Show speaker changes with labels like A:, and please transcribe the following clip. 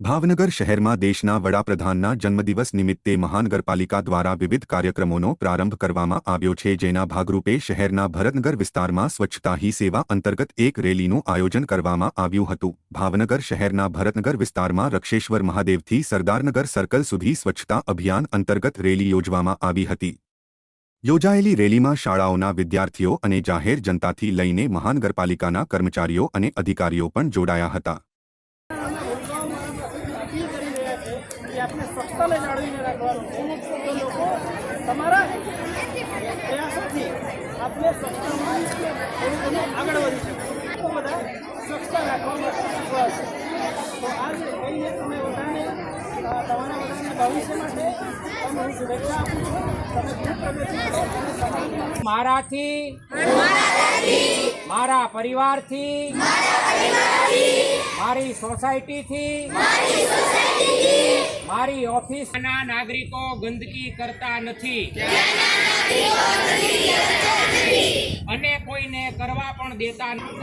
A: ભાવનગર શહેરમાં દેશના વડાપ્રધાનના જન્મદિવસ નિમિત્તે મહાનગરપાલિકા દ્વારા વિવિધ કાર્યક્રમોનો પ્રારંભ કરવામાં આવ્યો છે, જેના ભાગરૂપે શહેરના ભરતનગર વિસ્તારમાં સ્વચ્છતા હી સેવા અંતર્ગત એક રેલીનું આયોજન કરવામાં આવ્યું હતું। ભાવનગર શહેરના ભરતનગર વિસ્તારમાં રક્ષેશ્વર મહાદેવથી સરદારનગર સર્કલ સુધી સ્વચ્છતા અભિયાન અંતર્ગત રેલી યોજવામાં આવી હતી। યોજાયેલી રેલીમાં શાળાઓના વિદ્યાર્થીઓ અને જાહેર જનતાથી લઈને મહાનગરપાલિકાના કર્મચારીઓ અને અધિકારીઓ પણ જોડાયા હતા।
B: આપણે સ્વચ્છતાને જાળવીને રાખવાનું તો લોકો તમારા પ્રયાસોથી આપણે સ્વચ્છતામાં થોડું આગળ વધી શકીએ। તો બધા સ્વચ્છતા રાખવા માટે તો આજે કહીને તમે બધાને તમારા બધાના ભવિષ્ય માટે તમે હું શુભેચ્છા આપું છું। તમે ખૂબ પ્રગતિ કરો। મારાથી મારા પરિવારથી મારી સોસાયટીથી મારી ઓફિસના નાગરિકો ગંદકી કરતા નથી અને કોઈને કરવા પણ દેતા નથી।